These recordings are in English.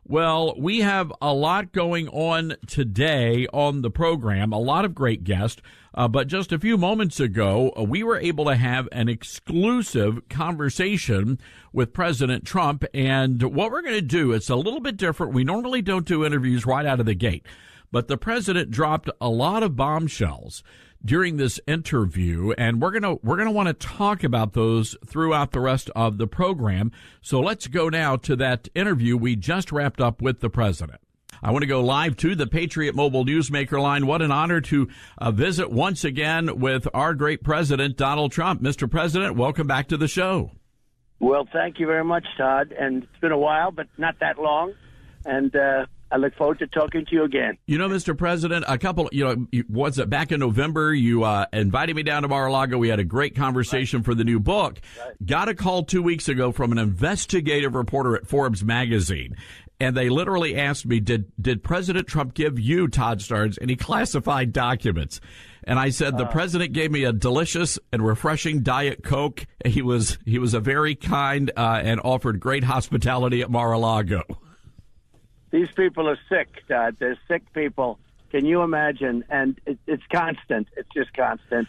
Well, we have a lot going on today on the program, a lot of great guests. But just a few moments ago, we were able to have an exclusive conversation with President Trump. And what we're going to do, it's a little bit different. We normally don't do interviews right out of the gate, but the president dropped a lot of bombshells during this interview, and we're gonna want to talk about those throughout the rest of the program. So let's go now to that interview we just wrapped up with the president. I want to go live to the Patriot Mobile Newsmaker line. What an honor to visit once again with our great president, Donald Trump. Mr. President, welcome back to the show. Well, thank you very much, Todd. And it's been a while, but not that long. And I look forward to talking to you again. You know, Mr. President, was it back in November? You invited me down to Mar-a-Lago. We had a great conversation for the new book. Right. Got a call 2 weeks ago from an investigative reporter at Forbes magazine. And they literally asked me, did President Trump give you, Todd Starnes, any classified documents? And I said, the president gave me a delicious and refreshing Diet Coke. He was a very kind and offered great hospitality at Mar-a-Lago. These people are sick, Todd. They're sick people. Can you imagine? And it's constant. It's just constant.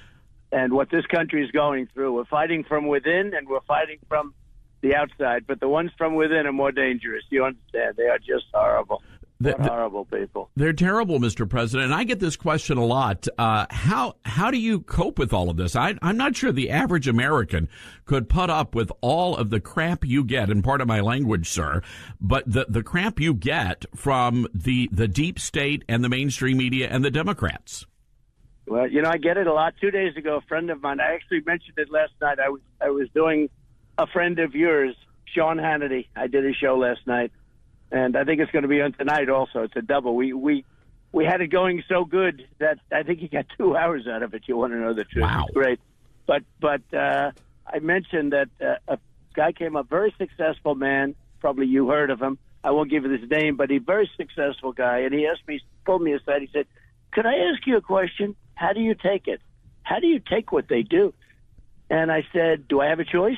And what this country is going through, we're fighting from within and we're fighting from the outside. But the ones from within are more dangerous. You understand? They are just horrible. Horrible people. They're terrible, Mr. President. And I get this question a lot. How do you cope with all of this? I'm not sure the average American could put up with all of the crap you get, and part of my language, sir, but the crap you get from the deep state and the mainstream media and the Democrats. Well, you know, I get it a lot. 2 days ago, a friend of mine, I actually mentioned it last night. I was doing a friend of yours, Sean Hannity. I did a show last night. And I think it's going to be on tonight also. It's a double. We had it going so good that I think he got 2 hours out of it. You want to know the truth. Wow. It's great. But I mentioned that a guy came up, very successful man. Probably you heard of him. I won't give you his name, but he's a very successful guy. And he asked me, pulled me aside. He said, could I ask you a question? How do you take it? How do you take what they do? And I said, do I have a choice?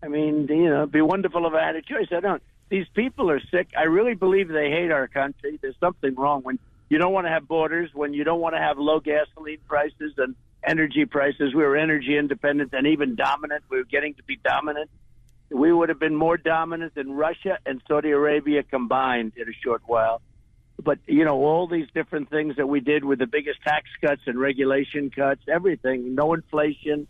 I mean, you know, it'd be wonderful if I had a choice. I don't. These people are sick. I really believe they hate our country. There's something wrong when you don't want to have borders, when you don't want to have low gasoline prices and energy prices. We were energy independent and even dominant. We were getting to be dominant. We would have been more dominant than Russia and Saudi Arabia combined in a short while. But, you know, all these different things that we did with the biggest tax cuts and regulation cuts, everything, no inflation.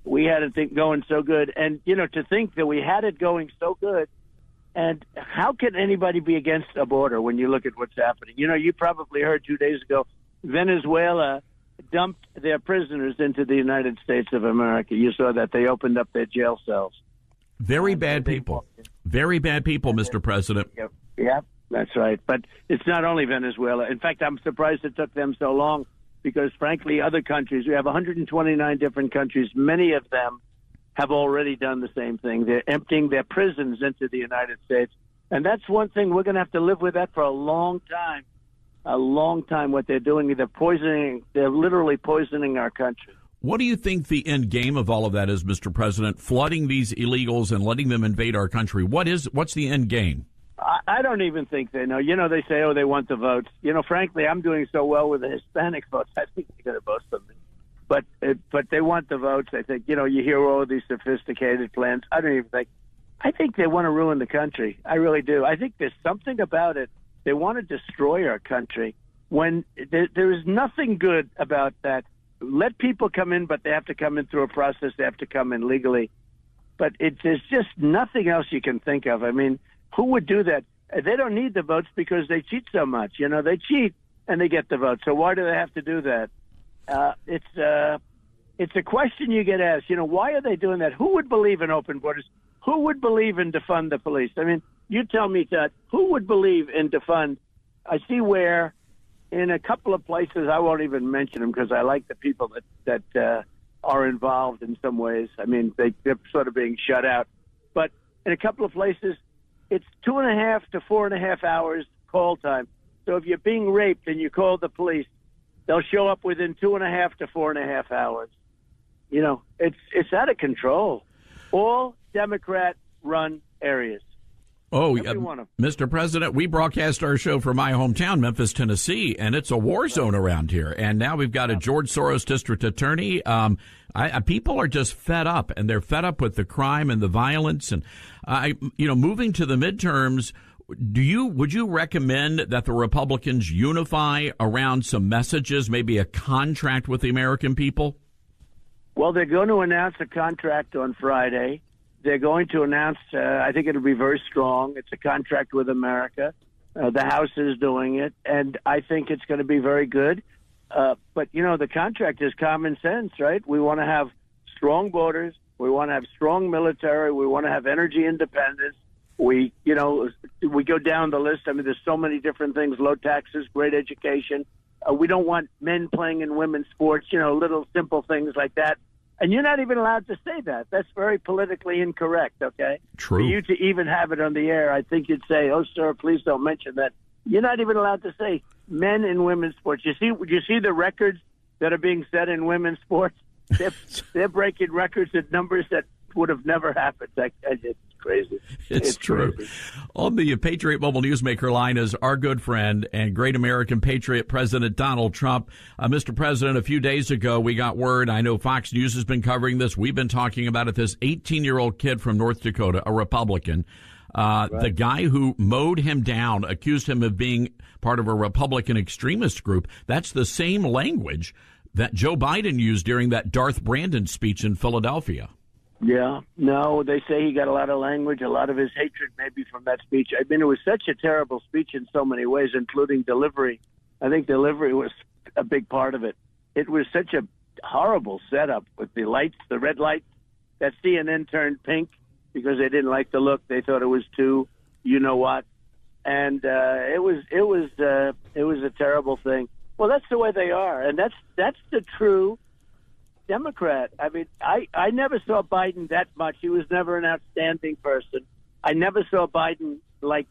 We had it going so good. And, you know, to think that we had it going so good, and how can anybody be against a border when you look at what's happening? You know, you probably heard 2 days ago, Venezuela dumped their prisoners into the United States of America. You saw that. They opened up their jail cells. Very bad people. Very bad people, Mr. President. Yep, that's right. But it's not only Venezuela. In fact, I'm surprised it took them so long because, frankly, other countries, we have 129 different countries. Many of them have already done the same thing. They're emptying their prisons into the United States. And that's one thing we're going to have to live with that for a long time. A long time, what they're doing. They're literally poisoning our country. What do you think the end game of all of that is, Mr. President? Flooding these illegals and letting them invade our country. What's the end game? I don't even think they know. You know, they say, they want the votes. You know, frankly, I'm doing so well with the Hispanic votes. I think they're going to vote for me. But they want the votes. I think, you know, you hear all these sophisticated plans. I think they want to ruin the country. I really do. I think there's something about it. They want to destroy our country when there is nothing good about that. Let people come in, but they have to come in through a process. They have to come in legally. But there's just nothing else you can think of. I mean, who would do that? They don't need the votes because they cheat so much. You know, they cheat and they get the votes. So why do they have to do that? It's a question you get asked. You know, why are they doing that? Who would believe in open borders? Who would believe in defund the police? I mean, you tell me that. Who would believe in defund? I see where in a couple of places, I won't even mention them because I like the people that are involved in some ways. I mean, they're sort of being shut out. But in a couple of places, it's 2.5 to 4.5 hours call time. So if you're being raped and you call the police, they'll show up within 2.5 to 4.5 hours. You know, it's out of control. All Democrat-run areas. Oh, Every one of them. Mr. President, we broadcast our show from my hometown, Memphis, Tennessee, and it's a war zone around here. And now we've got a George Soros district attorney. People are just fed up, and they're fed up with the crime and the violence. And moving to the midterms, would you recommend that the Republicans unify around some messages, maybe a contract with the American people? Well, they're going to announce a contract on Friday. They're going to announce, I think it'll be very strong. It's a contract with America. The House is doing it, and I think it's going to be very good. But, the contract is common sense, right? We want to have strong borders. We want to have strong military. We want to have energy independence. We go down the list. I mean, there's so many different things, low taxes, great education. We don't want men playing in women's sports, little simple things like that. And you're not even allowed to say that. That's very politically incorrect, okay? True. For you to even have it on the air, I think you'd say, oh, sir, please don't mention that. You're not even allowed to say men in women's sports. You see the records that are being set in women's sports? They're breaking records at numbers that would have never happened. It's crazy. It's true. Crazy. On the Patriot Mobile Newsmaker line is our good friend and great American patriot, President Donald Trump. Mr. President, a few days ago, we got word. I know Fox News has been covering this. We've been talking about it. This 18-year-old kid from North Dakota, a Republican, right. The guy who mowed him down, accused him of being part of a Republican extremist group. That's the same language that Joe Biden used during that Darth Brandon speech in Philadelphia. Yeah, no, they say he got a lot of language, a lot of his hatred maybe from that speech. I mean, it was such a terrible speech in so many ways, including delivery. I think delivery was a big part of it. It was such a horrible setup with the lights, the red lights. That CNN turned pink because they didn't like the look. They thought it was too, you know what, and it was a terrible thing. Well, that's the way they are, and that's the true Democrat. I mean, I never saw Biden that much. He was never an outstanding person. I never saw Biden like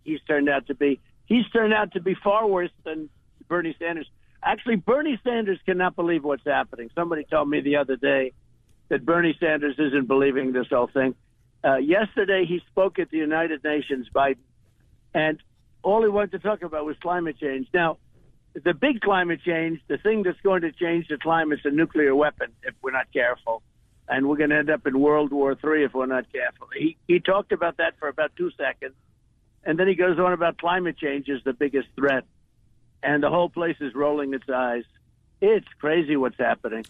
he's turned out to be. He's turned out to be far worse than Bernie Sanders. Actually, Bernie Sanders cannot believe what's happening. Somebody told me the other day that Bernie Sanders isn't believing this whole thing. Yesterday, he spoke at the United Nations, Biden, and all he wanted to talk about was climate change. Now, the big climate change, the thing that's going to change the climate is a nuclear weapon if we're not careful. And we're going to end up in World War III if we're not careful. He talked about that for about 2 seconds. And then he goes on about climate change is the biggest threat. And the whole place is rolling its eyes. It's crazy what's happening.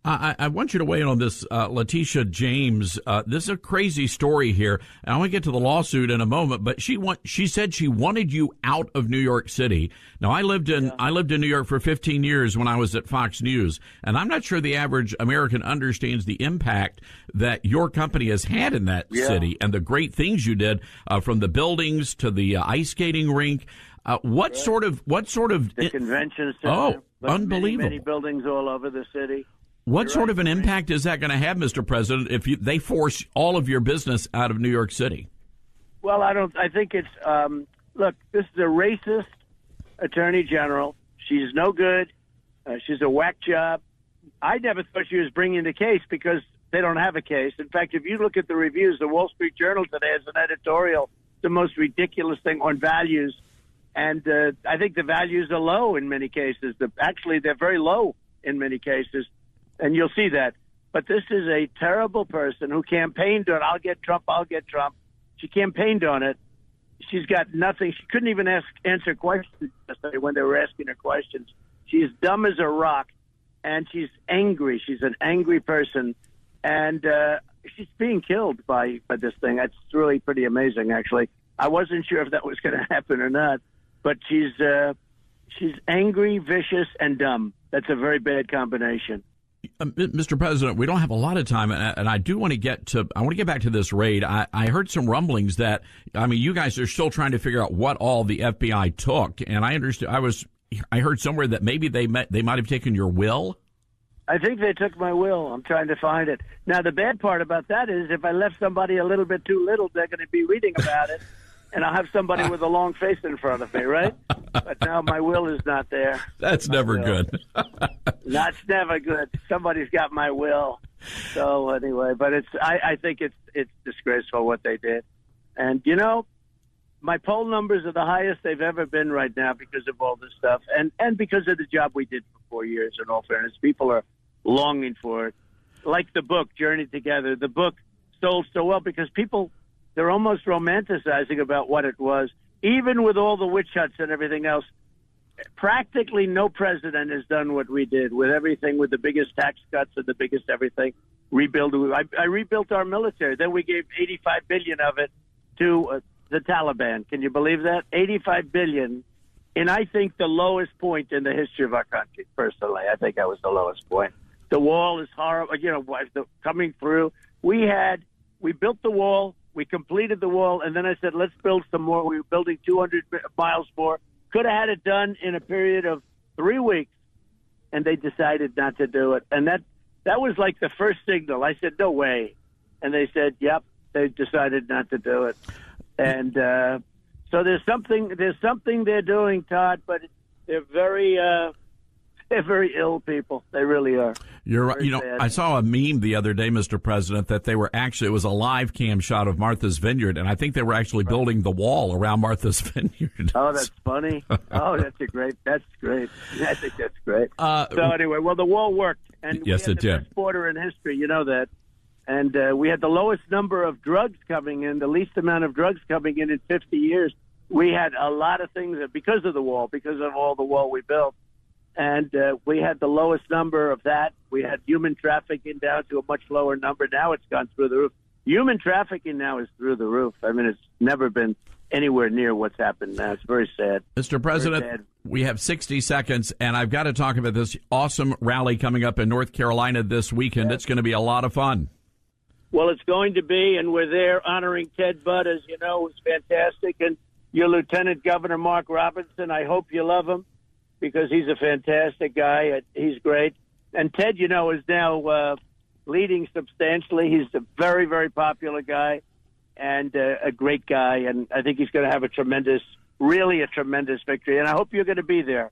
I want you to weigh in on this, Letitia James. This is a crazy story here. And I want to get to the lawsuit in a moment, but she said she wanted you out of New York City. Now, I lived in New York for 15 years when I was at Fox News, and I'm not sure the average American understands the impact that your company has had in that city and the great things you did, from the buildings to the ice skating rink. What sort of the convention center? Oh, unbelievable! Many buildings all over the city. What sort of an impact is that going to have, Mr. President, if they force all of your business out of New York City? Well, I think it's look, this is a racist attorney general. She's no good. She's a whack job. I never thought she was bringing the case because they don't have a case. In fact, if you look at the reviews, the Wall Street Journal today has an editorial, the most ridiculous thing on values. And I think the values are low in many cases. Actually, they're very low in many cases. And you'll see that. But this is a terrible person who campaigned on, I'll get Trump, I'll get Trump. She campaigned on it. She's got nothing. She couldn't even answer questions yesterday when they were asking her questions. She's dumb as a rock, and she's angry. She's an angry person. And she's being killed by this thing. That's really pretty amazing, actually. I wasn't sure if that was going to happen or not. But she's angry, vicious, and dumb. That's a very bad combination. Mr. President, we don't have a lot of time, and I do want to get back to this raid. I heard some rumblings that, I mean, you guys are still trying to figure out what all the FBI took, and I heard somewhere that maybe they might have taken your will. I think they took my will. I'm trying to find it. Now, the bad part about that is if I left somebody a little bit too little, they're going to be reading about it. And I'll have somebody with a long face in front of me, right? But now my will is not there. That's never good. That's never good. Somebody's got my will. So anyway, but I think it's disgraceful what they did. And my poll numbers are the highest they've ever been right now because of all this stuff, and because of the job we did for 4 years. In all fairness, people are longing for it. Like the book Journey Together, the book sold so well because they're almost romanticizing about what it was. Even with all the witch hunts and everything else, practically no president has done what we did with everything, with the biggest tax cuts and the biggest everything. I rebuilt our military. Then we gave $85 billion of it to the Taliban. Can you believe that? $85 billion. And I think the lowest point in the history of our country, personally. I think that was the lowest point. The wall is horrible. Coming through. We built the wall. We completed the wall. And then I said, let's build some more. We were building 200 miles more. Could have had it done in a period of 3 weeks. And they decided not to do it. And that was like the first signal. I said, no way. And they said, yep, they decided not to do it. And so there's something they're doing, Todd, but they're very ill people. They really are. You're right. I saw a meme the other day, Mr. President, that it was a live cam shot of Martha's Vineyard, and I think they were actually building the wall around Martha's Vineyard. Oh, that's funny. Oh, that's great. I think that's great. So anyway, the wall worked. And yes, we had it did. The best border in history, you know that. And we had the lowest number of drugs coming in, the least amount of drugs coming in 50 years. We had a lot of things because of the wall, because of all the wall we built. And we had the lowest number of that. We had human trafficking down to a much lower number. Now it's gone through the roof. Human trafficking now is through the roof. I mean, it's never been anywhere near what's happened now. It's very sad. Mr. President, we have 60 seconds, and I've got to talk about this awesome rally coming up in North Carolina this weekend. It's going to be a lot of fun. Well, it's going to be, and we're there honoring Ted Budd, as you know, who's fantastic, and your Lieutenant Governor, Mark Robinson. I hope you love him because he's a fantastic guy. He's great. And Ted, is now leading substantially. He's a very, very popular guy and a great guy, and I think he's going to have a tremendous victory, and I hope you're going to be there.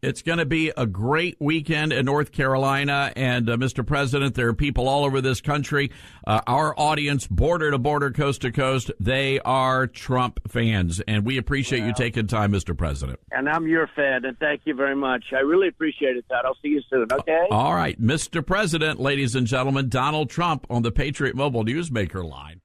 It's going to be a great weekend in North Carolina, and Mr. President, there are people all over this country. Our audience, border to border, coast to coast, they are Trump fans, and we appreciate you taking time, Mr. President. And I'm your fan, and thank you very much. I really appreciate it, Todd. I'll see you soon, okay? All right. Mr. President, ladies and gentlemen, Donald Trump on the Patriot Mobile Newsmaker line.